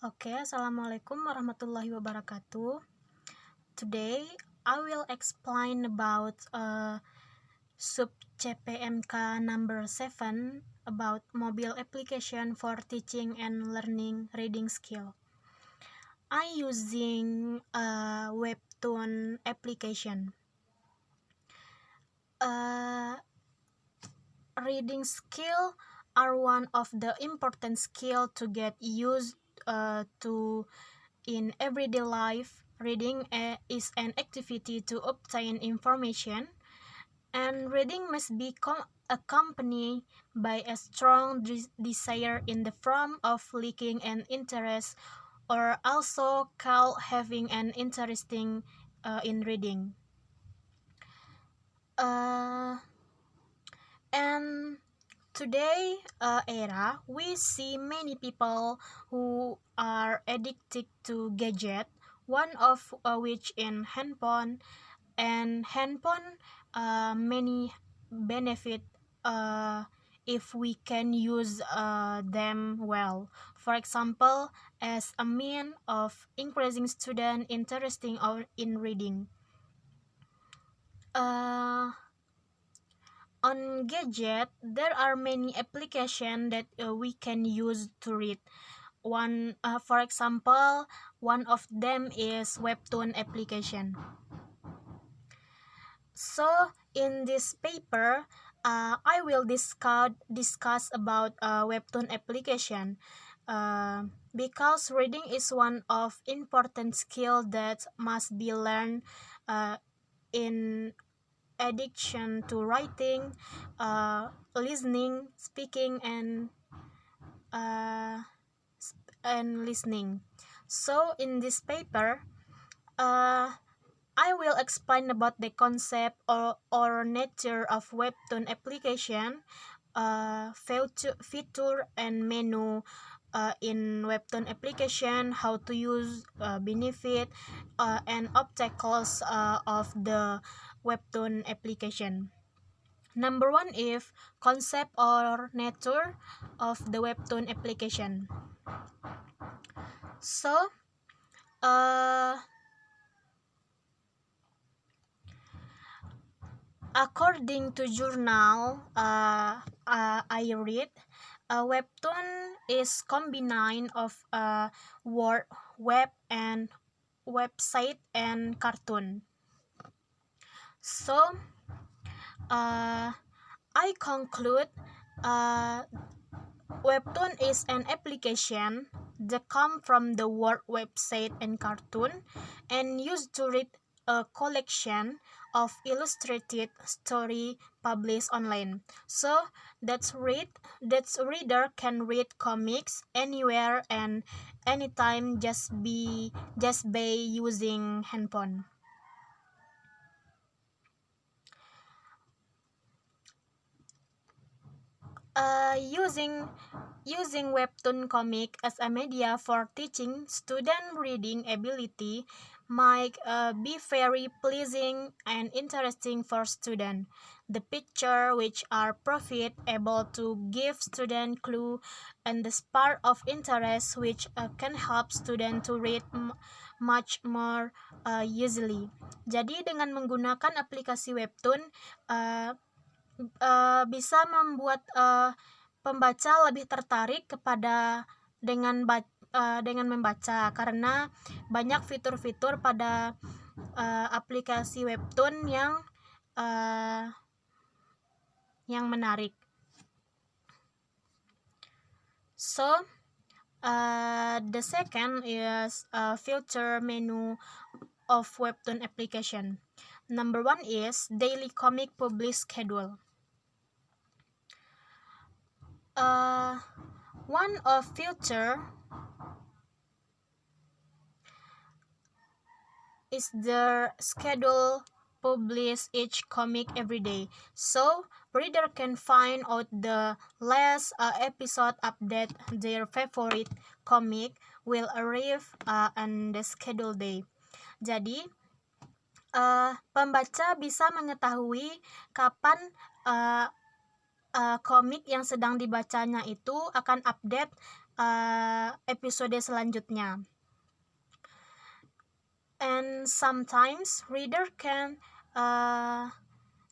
Oke, Assalamualaikum warahmatullahi wabarakatuh. Today, I will explain about sub CPMK number 7 about mobile application for teaching and learning reading skill. I using a webtoon application. Reading skill are one of the important skill to get used to in everyday life. Reading is an activity to obtain information, and reading must be accompanied by a strong desire in the form of liking an interest, or also called having an interesting in reading. And today era, we see many people who are addicted to gadget, one of which in handphone. And handphone many benefit if we can use them well. For example, as a mean of increasing student interesting in reading. On gadget, there are many applications that we can use to read. For example, one of them is webtoon application. So in this paper, I will discuss about webtoon application because reading is one of important skill that must be learned in addiction to writing, listening, speaking, and listening. So in this paper, I will explain about the concept or nature of webtoon application, feature and menu in webtoon application, how to use, benefit, and obstacles of the webtoon application. Number one is concept or nature of the webtoon application. So, according to journal I read, a webtoon is combination of word, web, and website and cartoon. So I conclude webtoon is an application that come from the word website and cartoon and used to read a collection of illustrated story published online. So that reader can read comics anywhere and anytime just by using handphone. Using webtoon comic as a media for teaching student reading ability might be very pleasing and interesting for students. The picture which are able to give student clue and the spark of interest which can help student to read much more easily. Jadi dengan menggunakan aplikasi webtoon bisa membuat pembaca lebih tertarik dengan membaca, karena banyak fitur-fitur pada aplikasi webtoon yang menarik. So the second is filter menu of webtoon application. Number one is daily comic publish schedule. One of filter is the schedule publish each comic every day, so reader can find out the last episode update their favorite comic will arrive on the scheduled day. Jadi pembaca bisa mengetahui kapan komik yang sedang dibacanya itu akan update episode selanjutnya. And sometimes reader can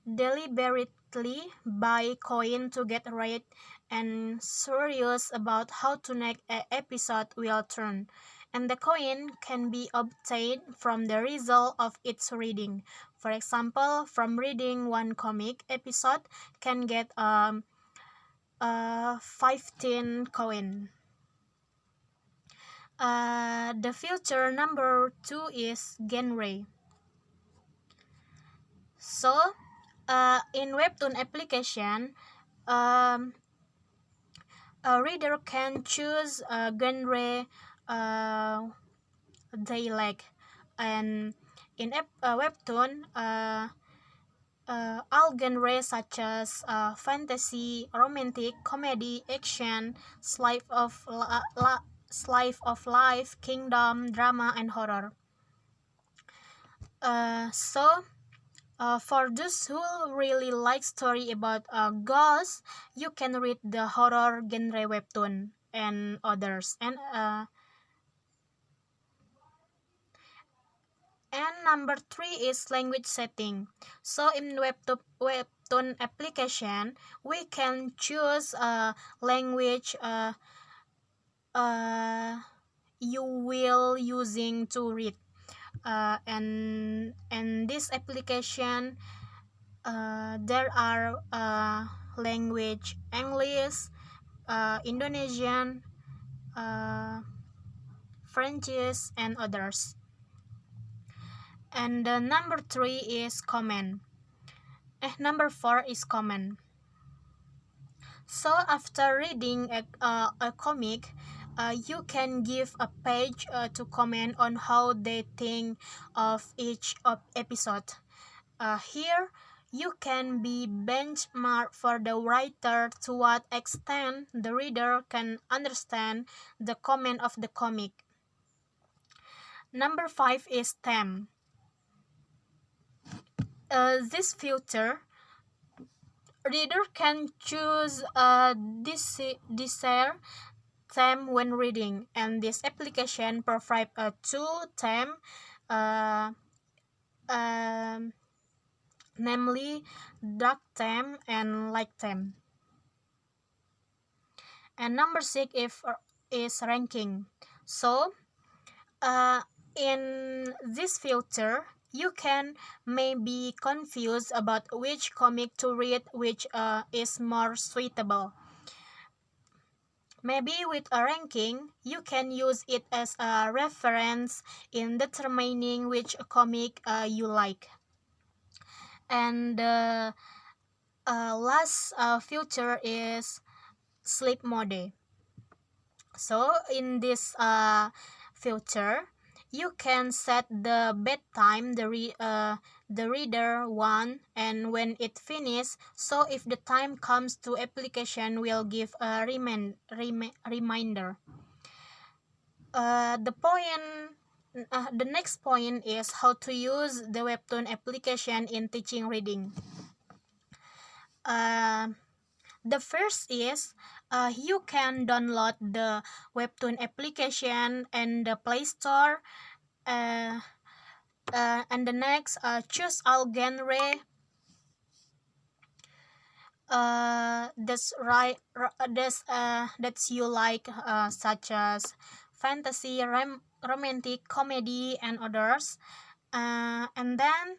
deliberately buy coin to get read and serious about how to next episode will turn. And the coin can be obtained from the result of its reading. For example, from reading one comic episode can get 15 coin. The feature number 2 is genre. So, in webtoon application, a reader can choose a genre they like, and in webtoon, all genres such as fantasy, romantic, comedy, action, slice of life, kingdom, drama, and horror. For those who really like story about ghosts, you can read the horror genre webtoon and others. And number 3 is language setting. So in webtoon application, we can choose a language you will using to read. And this application, there are language English, Indonesian, French, and others. And number 3 is comment. Number 4 is comment. So after reading a comic, you can give a page to comment on how they think of each episode. Here, you can be benchmark for the writer to what extent the reader can understand the comment of the comic. Number 5 is theme. This feature, reader can choose a desired theme when reading, and this application provides a two theme, namely dark theme and light theme. And number 6 is ranking. So, in this filter, you can maybe confused about which comic to read, which is more suitable. Maybe with a ranking, you can use it as a reference in determining which comic you like. And the last feature is sleep mode. So in this feature, you can set the bedtime the reader want, and when it finishes, so if the time comes to application will give a reminder. The next point is how to use the webtoon application in teaching reading. The first is you can download the webtoon application and the Play Store. And the next, choose all genre that's you like, such as fantasy, romantic, comedy, and others. And then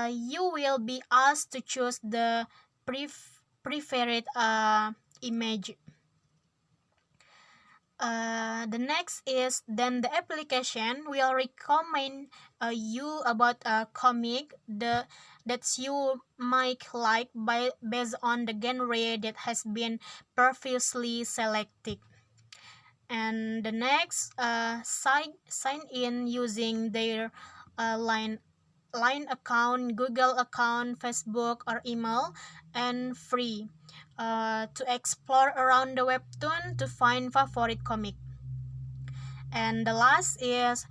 you will be asked to choose the preferred image. The next is then the application will recommend you about a comic that you might like based on the genre that has been previously selected. And the next, sign in using their line account, Google account, Facebook, or email, and free to explore around the webtoon to find favorite comic. And the last is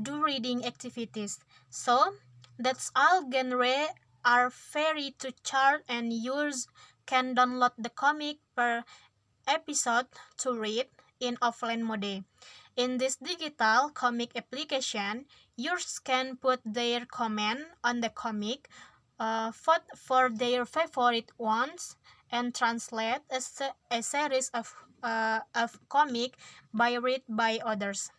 do reading activities. So that's all genre are free to chart, and users can download the comic per episode to read, in offline mode. In this digital comic application, users can put their comment on the comic, vote for their favorite ones, and translate a series of comic by read by others.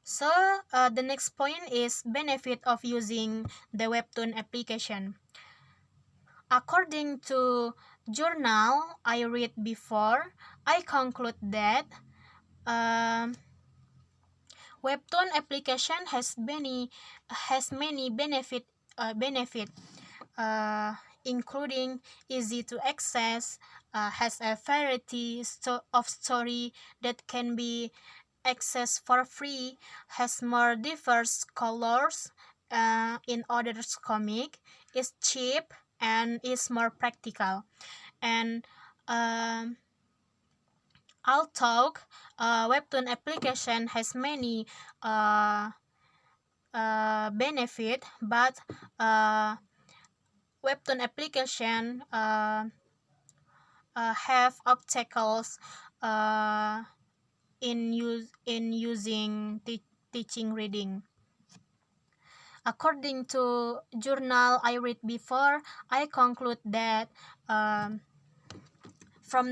So the next point is benefit of using the webtoon application. According to journal I read before, I conclude that um, webtoon application has many benefit, uh, including easy to access, has a variety of story that can be accessed for free, has more diverse colors in others comic, is cheap, and is more practical. And although webtoon application has many uh, benefit, but webtoon application have obstacles in using teaching reading. According to journal I read before, I conclude that from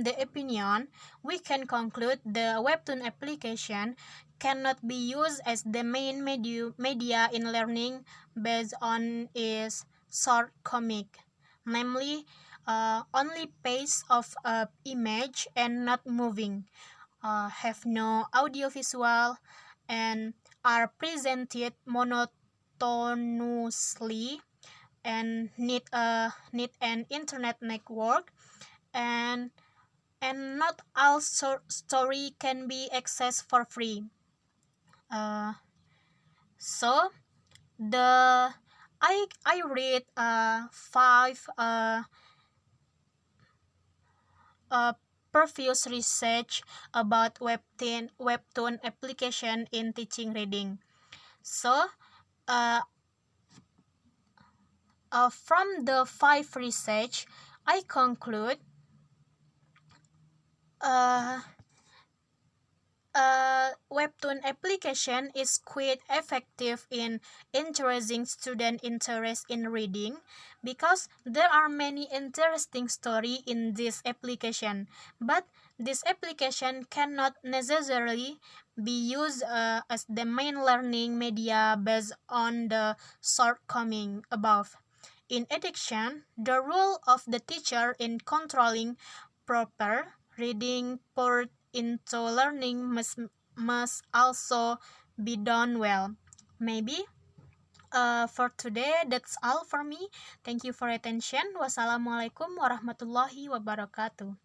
the opinion, we can conclude the webtoon application cannot be used as the main media in learning based on its short comic, namely only pace of image and not moving, have no audiovisual, and are presented monotonously, and need an internet network, and not all story can be accessed for free. So the I read five previous research about webtoon application in teaching reading. So from the five research, I conclude webtoon application is quite effective in encouraging student interest in reading, because there are many interesting story in this application, but this application cannot necessarily be used as the main learning media based on the shortcoming above. In addition, the role of the teacher in controlling proper reading poured into learning must also be done well. Maybe for today that's all for me. Thank you for attention. Wassalamualaikum warahmatullahi wabarakatuh.